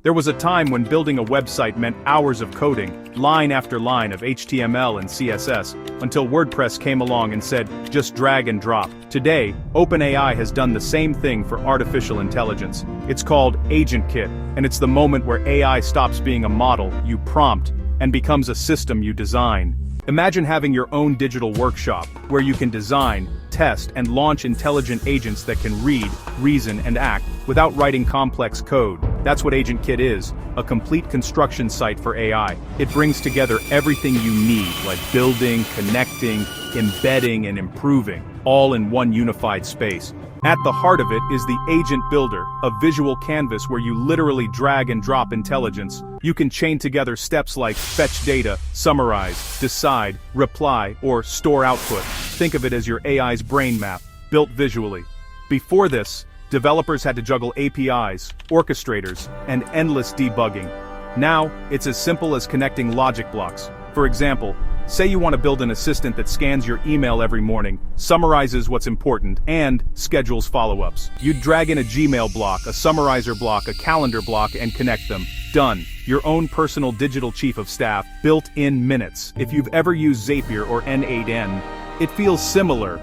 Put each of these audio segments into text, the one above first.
There was a time when building a website meant hours of coding, line after line of HTML and CSS, until WordPress came along and said, just drag and drop. Today, OpenAI has done the same thing for artificial intelligence. It's called AgentKit, and it's the moment where AI stops being a model you prompt and becomes a system you design. Imagine having your own digital workshop, where you can design, test, and launch intelligent agents that can read, reason, and act without writing complex code. That's what AgentKit is, a complete construction site for AI. It brings together everything you need, like building, connecting, embedding, and improving, all in one unified space. At the heart of it is the Agent Builder, a visual canvas where you literally drag and drop intelligence. You can chain together steps like fetch data, summarize, decide, reply, or store output. Think of it as your AI's brain map, built visually. Before this, developers had to juggle APIs, orchestrators, and endless debugging. Now, it's as simple as connecting logic blocks. For example, say you want to build an assistant that scans your email every morning, summarizes what's important, and schedules follow-ups. You'd drag in a Gmail block, a summarizer block, a calendar block, and connect them. Done. Your own personal digital chief of staff, built in minutes. If you've ever used Zapier or N8N, it feels similar,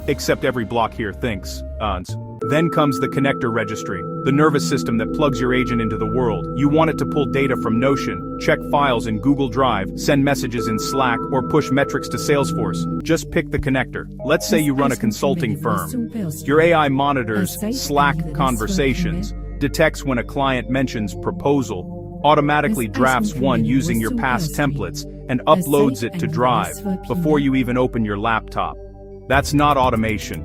except every block here thinks, Then comes the connector registry, the nervous system that plugs your agent into the world. You want it to pull data from Notion, check files in Google Drive, send messages in Slack, or push metrics to Salesforce. Just pick the connector. Let's say you run a consulting firm. Your AI monitors Slack conversations, detects when a client mentions proposal, automatically drafts one using your past templates, and uploads it to Drive before you even open your laptop. That's not automation.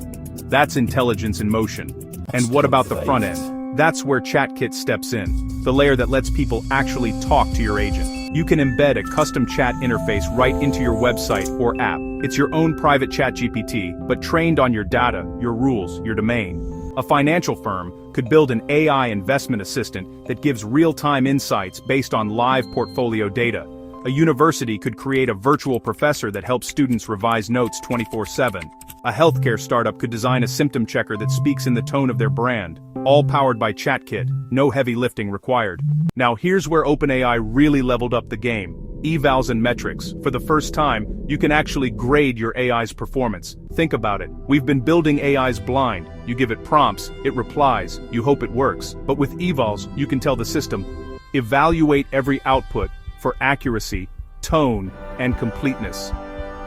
That's intelligence in motion. And what about the front end? That's where ChatKit steps in, the layer that lets people actually talk to your agent. You can embed a custom chat interface right into your website or app. It's your own private ChatGPT, but trained on your data, your rules, your domain. A financial firm could build an AI investment assistant that gives real-time insights based on live portfolio data. A university could create a virtual professor that helps students revise notes 24/7. A healthcare startup could design a symptom checker that speaks in the tone of their brand, all powered by ChatKit, no heavy lifting required. Now here's where OpenAI really leveled up the game. Evals and metrics. For the first time, you can actually grade your AI's performance. Think about it. We've been building AIs blind. You give it prompts, it replies, you hope it works. But with evals, you can tell the system, evaluate every output for accuracy, tone, and completeness.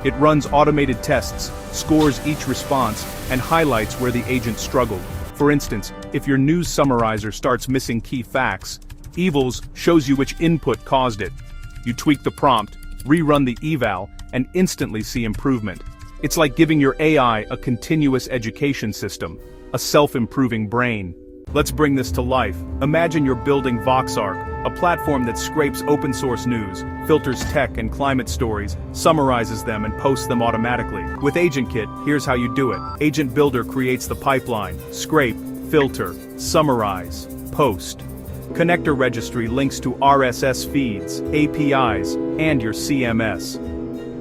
It runs automated tests, scores each response, and highlights where the agent struggled. For instance, if your news summarizer starts missing key facts, evals shows you which input caused it. You tweak the prompt, rerun the eval, and instantly see improvement. It's like giving your AI a continuous education system, a self-improving brain. Let's bring this to life. Imagine you're building VoxArc, a platform that scrapes open source news, filters tech and climate stories, summarizes them and posts them automatically. With AgentKit, here's how you do it. Agent Builder creates the pipeline: scrape, filter, summarize, post. Connector registry links to RSS feeds, APIs, and your CMS.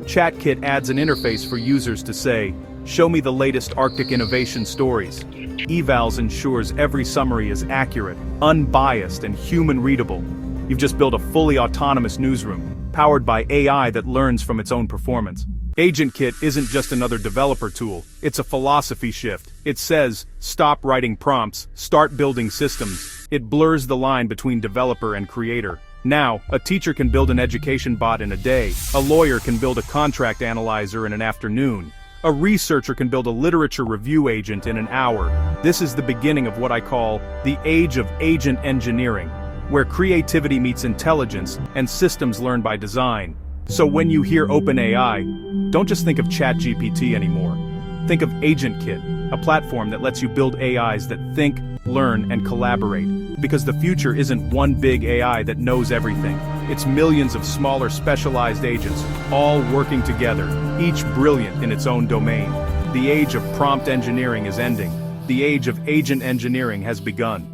ChatKit adds an interface for users to say, show me the latest Arctic innovation stories. Evals ensures every summary is accurate, unbiased, and human-readable. You've just built a fully autonomous newsroom, powered by AI that learns from its own performance. AgentKit isn't just another developer tool, it's a philosophy shift. It says, stop writing prompts, start building systems. It blurs the line between developer and creator. Now, a teacher can build an education bot in a day, a lawyer can build a contract analyzer in an afternoon. A researcher can build a literature review agent in an hour. This is the beginning of what I call the age of agent engineering, where creativity meets intelligence and systems learn by design. So when you hear OpenAI, don't just think of ChatGPT anymore. Think of AgentKit, a platform that lets you build AIs that think, learn, and collaborate. Because the future isn't one big AI that knows everything. It's millions of smaller specialized agents, all working together, each brilliant in its own domain. The age of prompt engineering is ending. The age of agent engineering has begun.